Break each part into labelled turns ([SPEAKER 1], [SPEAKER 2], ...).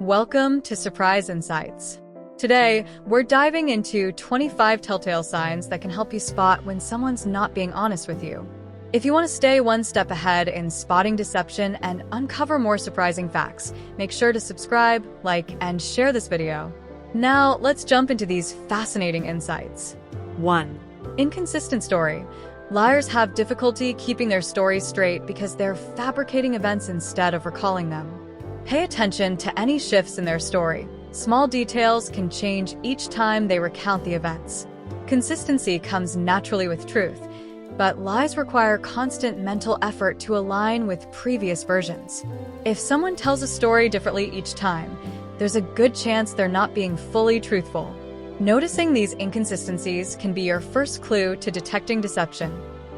[SPEAKER 1] Welcome to Surprise Insights. Today, we're diving into 25 telltale signs that can help you spot when someone's not being honest with you. If you want to stay one step ahead in spotting deception and uncover more surprising facts, make sure to subscribe, like, and share this video. Now, let's jump into these fascinating insights. 1. Inconsistent story. Liars have difficulty keeping their stories straight because they're fabricating events instead of recalling them. Pay attention to any shifts in their story. Small details can change each time they recount the events. Consistency comes naturally with truth, but lies require constant mental effort to align with previous versions. If someone tells a story differently each time, there's a good chance they're not being fully truthful. Noticing these inconsistencies can be your first clue to detecting deception.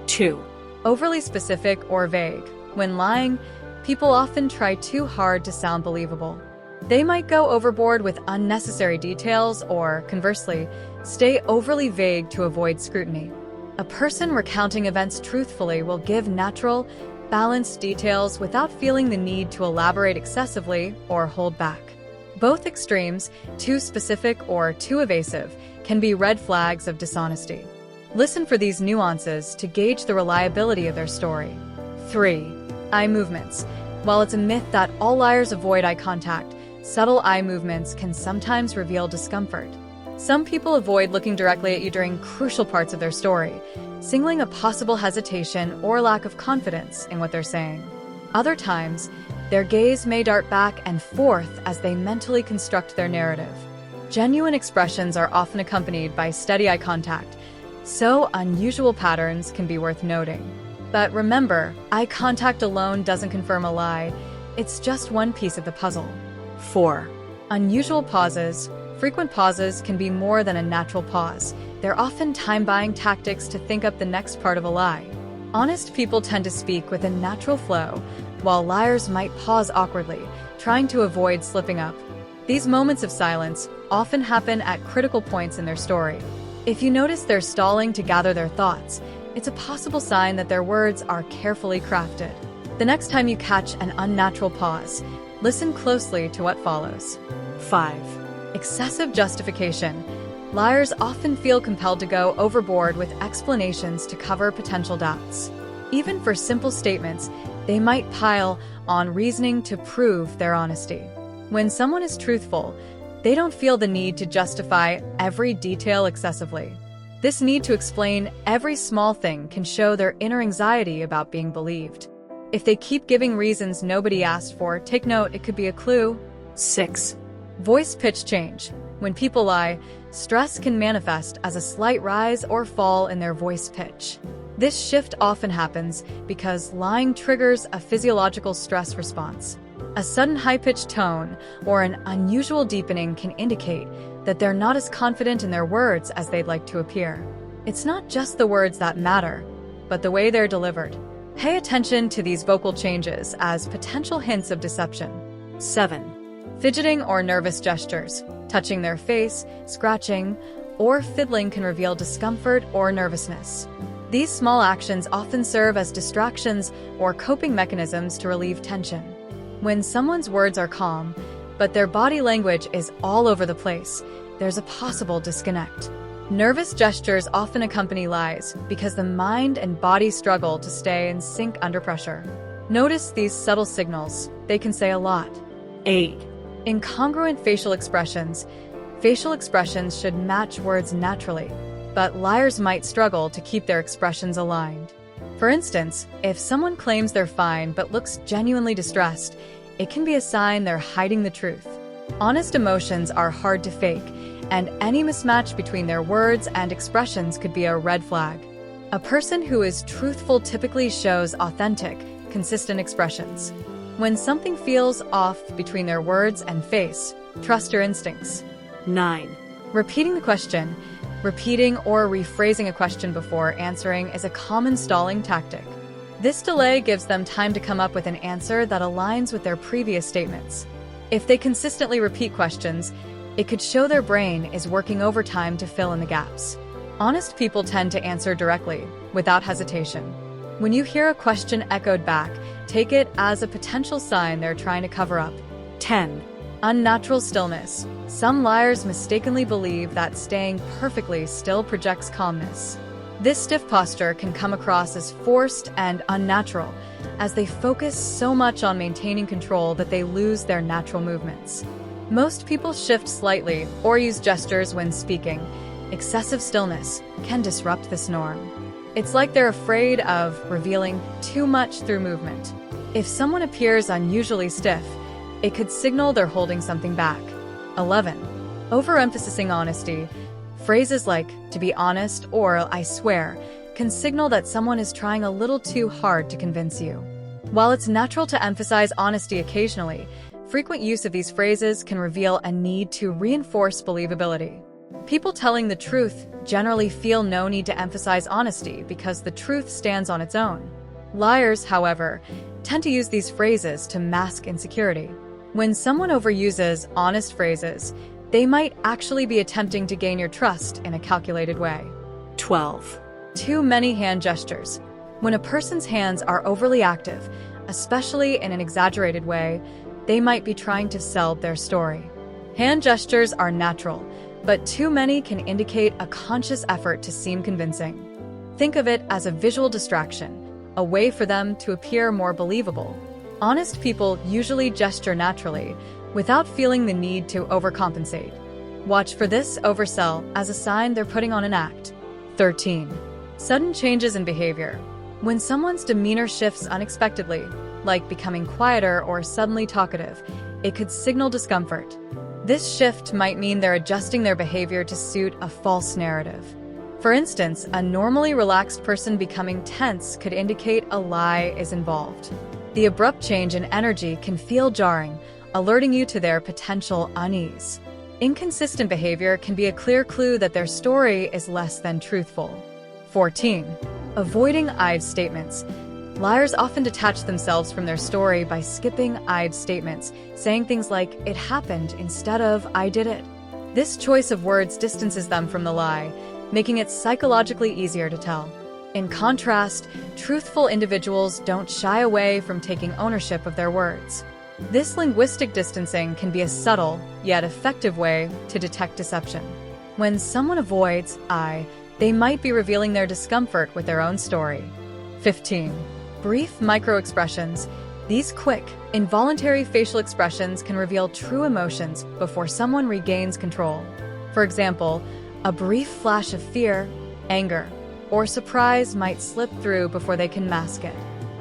[SPEAKER 1] 2. Overly specific or vague. When lying, people often try too hard to sound believable. They might go overboard with unnecessary details or, conversely, stay overly vague to avoid scrutiny. A person recounting events truthfully will give natural, balanced details without feeling the need to elaborate excessively or hold back. Both extremes, too specific or too evasive, can be red flags of dishonesty. Listen for these nuances to gauge the reliability of their story. 3. Eye movements. While it's a myth that all liars avoid eye contact, subtle eye movements can sometimes reveal discomfort. Some people avoid looking directly at you during crucial parts of their story, signaling a possible hesitation or lack of confidence in what they're saying. Other times, their gaze may dart back and forth as they mentally construct their narrative. Genuine expressions are often accompanied by steady eye contact, so unusual patterns can be worth noting. But remember, eye contact alone doesn't confirm a lie. It's just one piece of the puzzle. 4. Unusual pauses. Frequent pauses can be more than a natural pause. They're often time-buying tactics to think up the next part of a lie. Honest people tend to speak with a natural flow, while liars might pause awkwardly, trying to avoid slipping up. These moments of silence often happen at critical points in their story. If you notice they're stalling to gather their thoughts, it's a possible sign that their words are carefully crafted. The next time you catch an unnatural pause, listen closely to what follows. 5. Excessive justification. Liars often feel compelled to go overboard with explanations to cover potential doubts. Even for simple statements, they might pile on reasoning to prove their honesty. When someone is truthful, they don't feel the need to justify every detail excessively. This need to explain every small thing can show their inner anxiety about being believed. If they keep giving reasons nobody asked for, take note, it could be a clue. 6. Voice pitch change. When people lie, stress can manifest as a slight rise or fall in their voice pitch. This shift often happens because lying triggers a physiological stress response. A sudden high-pitched tone or an unusual deepening can indicate that they're not as confident in their words as they'd like to appear. It's not just the words that matter, but the way they're delivered. Pay attention to these vocal changes as potential hints of deception. 7. Fidgeting or nervous gestures. Touching their face, scratching, or fiddling can reveal discomfort or nervousness. These small actions often serve as distractions or coping mechanisms to relieve tension. When someone's words are calm, but their body language is all over the place, there's a possible disconnect. Nervous gestures often accompany lies because the mind and body struggle to stay in sync under pressure. Notice these subtle signals. They can say a lot. 8. Incongruent facial expressions. Facial expressions should match words naturally, but liars might struggle to keep their expressions aligned. For instance, if someone claims they're fine but looks genuinely distressed, it can be a sign they're hiding the truth. Honest emotions are hard to fake, and any mismatch between their words and expressions could be a red flag. A person who is truthful typically shows authentic, consistent expressions. When something feels off between their words and face, trust your instincts. 9. Repeating the question. Repeating or rephrasing a question before answering is a common stalling tactic. This delay gives them time to come up with an answer that aligns with their previous statements. If they consistently repeat questions, it could show their brain is working overtime to fill in the gaps. Honest people tend to answer directly, without hesitation. When you hear a question echoed back, take it as a potential sign they're trying to cover up. 10. Unnatural stillness. Some liars mistakenly believe that staying perfectly still projects calmness. This stiff posture can come across as forced and unnatural, as they focus so much on maintaining control that they lose their natural movements. Most people shift slightly or use gestures when speaking. Excessive stillness can disrupt this norm. It's like they're afraid of revealing too much through movement. If someone appears unusually stiff, it could signal they're holding something back. 11. Overemphasizing honesty. Phrases like, "to be honest" or "I swear" can signal that someone is trying a little too hard to convince you. While it's natural to emphasize honesty occasionally, frequent use of these phrases can reveal a need to reinforce believability. People telling the truth generally feel no need to emphasize honesty because the truth stands on its own. Liars, however, tend to use these phrases to mask insecurity. When someone overuses honest phrases, they might actually be attempting to gain your trust in a calculated way.
[SPEAKER 2] 12.
[SPEAKER 1] Too many hand gestures. When a person's hands are overly active, especially in an exaggerated way, they might be trying to sell their story. Hand gestures are natural, but too many can indicate a conscious effort to seem convincing. Think of it as a visual distraction, a way for them to appear more believable. Honest people usually gesture naturally, without feeling the need to overcompensate. Watch for this oversell as a sign they're putting on an act. 13. Sudden changes in behavior. When someone's demeanor shifts unexpectedly, like becoming quieter or suddenly talkative, it could signal discomfort. This shift might mean they're adjusting their behavior to suit a false narrative. For instance, a normally relaxed person becoming tense could indicate a lie is involved. The abrupt change in energy can feel jarring, alerting you to their potential unease. Inconsistent behavior can be a clear clue that their story is less than truthful. 14. Avoiding I'd statements. Liars often detach themselves from their story by skipping I'd statements, saying things like, "it happened" instead of "I did it." This choice of words distances them from the lie, making it psychologically easier to tell. In contrast, truthful individuals don't shy away from taking ownership of their words. This linguistic distancing can be a subtle, yet effective way to detect deception. When someone avoids "I," they might be revealing their discomfort with their own story. 15. Brief micro-expressions. These quick, involuntary facial expressions can reveal true emotions before someone regains control. For example, a brief flash of fear, anger, or surprise might slip through before they can mask it.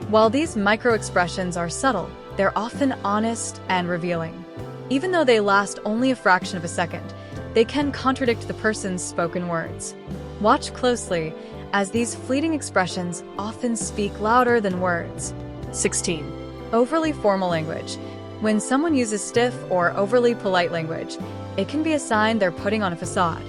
[SPEAKER 1] While these micro-expressions are subtle, they're often honest and revealing. Even though they last only a fraction of a second, they can contradict the person's spoken words. Watch closely, as these fleeting expressions often speak louder than words.
[SPEAKER 2] 16.
[SPEAKER 1] Overly formal language. When someone uses stiff or overly polite language, it can be a sign they're putting on a facade.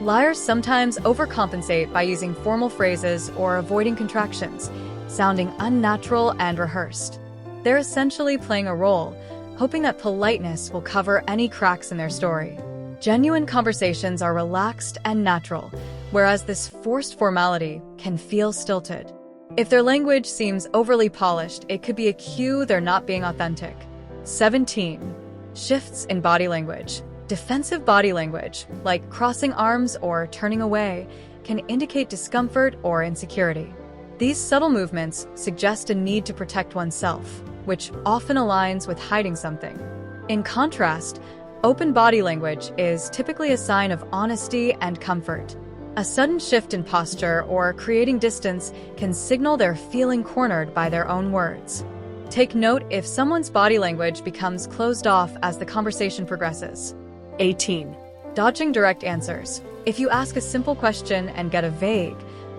[SPEAKER 1] Liars sometimes overcompensate by using formal phrases or avoiding contractions, sounding unnatural and rehearsed. They're essentially playing a role, hoping that politeness will cover any cracks in their story. Genuine conversations are relaxed and natural, whereas this forced formality can feel stilted. If their language seems overly polished, it could be a cue they're not being authentic. 17. Shifts in body language. Defensive body language, like crossing arms or turning away, can indicate discomfort or insecurity. These subtle movements suggest a need to protect oneself, which often aligns with hiding something. In contrast, open body language is typically a sign of honesty and comfort. A sudden shift in posture or creating distance can signal they're feeling cornered by their own words. Take note if someone's body language becomes closed off as the conversation progresses.
[SPEAKER 2] 18.
[SPEAKER 1] Dodging direct answers. If you ask a simple question and get a vague,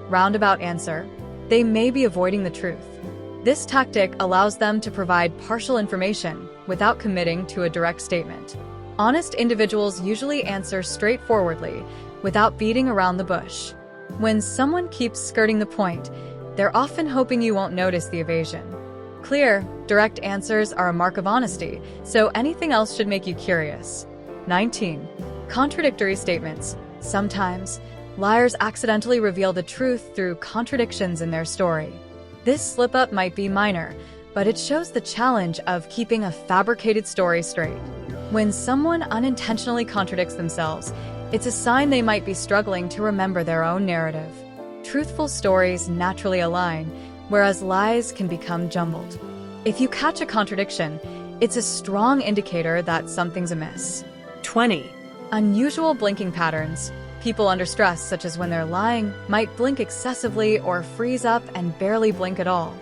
[SPEAKER 1] roundabout answer, they may be avoiding the truth. This tactic allows them to provide partial information without committing to a direct statement. Honest individuals usually answer straightforwardly, without beating around the bush. When someone keeps skirting the point, they're often hoping you won't notice the evasion. Clear, direct answers are a mark of honesty, so anything else should make you curious. 19. Contradictory statements. Sometimes, liars accidentally reveal the truth through contradictions in their story. This slip-up might be minor, but it shows the challenge of keeping a fabricated story straight. When someone unintentionally contradicts themselves, it's a sign they might be struggling to remember their own narrative. Truthful stories naturally align, whereas lies can become jumbled. If you catch a contradiction, it's a strong indicator that something's amiss.
[SPEAKER 2] 20.
[SPEAKER 1] Unusual blinking patterns. People under stress, such as when they're lying, might blink excessively or freeze up and barely blink at all.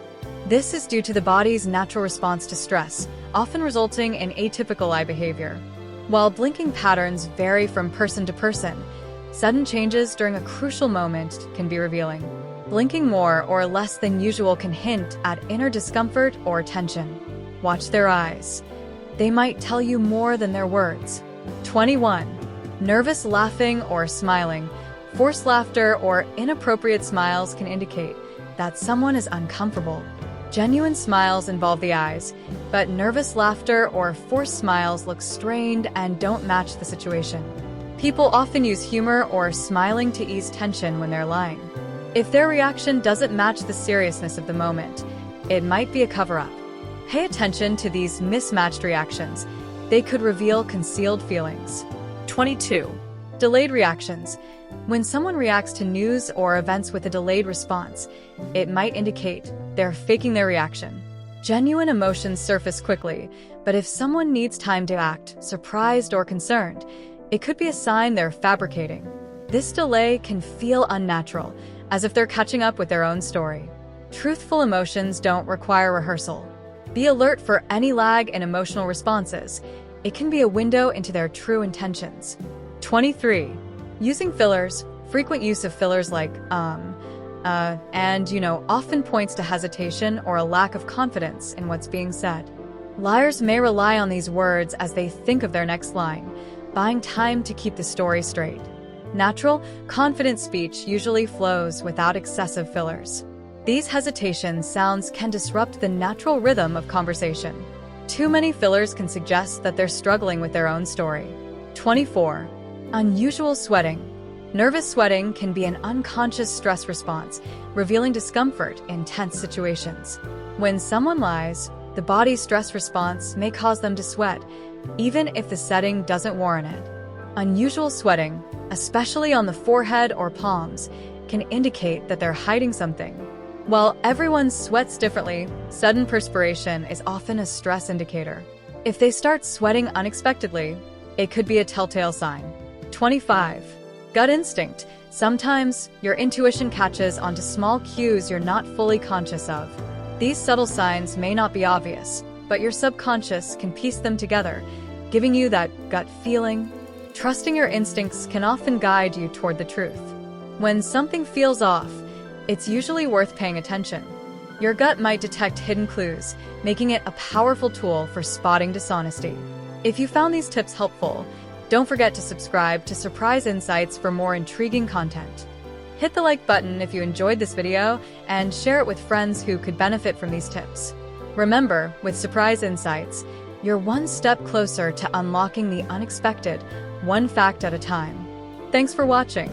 [SPEAKER 1] This is due to the body's natural response to stress, often resulting in atypical eye behavior. While blinking patterns vary from person to person, sudden changes during a crucial moment can be revealing. Blinking more or less than usual can hint at inner discomfort or tension. Watch their eyes. They might tell you more than their words. 21. Nervous laughing or smiling. Forced laughter or inappropriate smiles can indicate that someone is uncomfortable. Genuine smiles involve the eyes, but nervous laughter or forced smiles look strained and don't match the situation. People often use humor or smiling to ease tension when they're lying. If their reaction doesn't match the seriousness of the moment, it might be a cover-up. Pay attention to these mismatched reactions. They could reveal concealed feelings.
[SPEAKER 2] 22.
[SPEAKER 1] Delayed reactions. When someone reacts to news or events with a delayed response, it might indicate they're faking their reaction. Genuine emotions surface quickly, but if someone needs time to act, surprised or concerned, it could be a sign they're fabricating. This delay can feel unnatural, as if they're catching up with their own story. Truthful emotions don't require rehearsal. Be alert for any lag in emotional responses. It can be a window into their true intentions. 23. Using fillers. Frequent use of fillers like often points to hesitation or a lack of confidence in what's being said. Liars may rely on these words as they think of their next line, buying time to keep the story straight. Natural, confident speech usually flows without excessive fillers. These hesitation sounds can disrupt the natural rhythm of conversation. Too many fillers can suggest that they're struggling with their own story. 24. Unusual sweating. Nervous sweating can be an unconscious stress response, revealing discomfort in tense situations. When someone lies, the body's stress response may cause them to sweat, even if the setting doesn't warrant it. Unusual sweating, especially on the forehead or palms, can indicate that they're hiding something. While everyone sweats differently, sudden perspiration is often a stress indicator. If they start sweating unexpectedly, it could be a telltale sign. 25. Gut instinct. Sometimes your intuition catches onto small cues you're not fully conscious of. These subtle signs may not be obvious, but your subconscious can piece them together, giving you that gut feeling. Trusting your instincts can often guide you toward the truth. When something feels off, it's usually worth paying attention. Your gut might detect hidden clues, making it a powerful tool for spotting dishonesty. If you found these tips helpful, don't forget to subscribe to Surprise Insights for more intriguing content. Hit the like button if you enjoyed this video and share it with friends who could benefit from these tips. Remember, with Surprise Insights, you're one step closer to unlocking the unexpected, one fact at a time. Thanks for watching.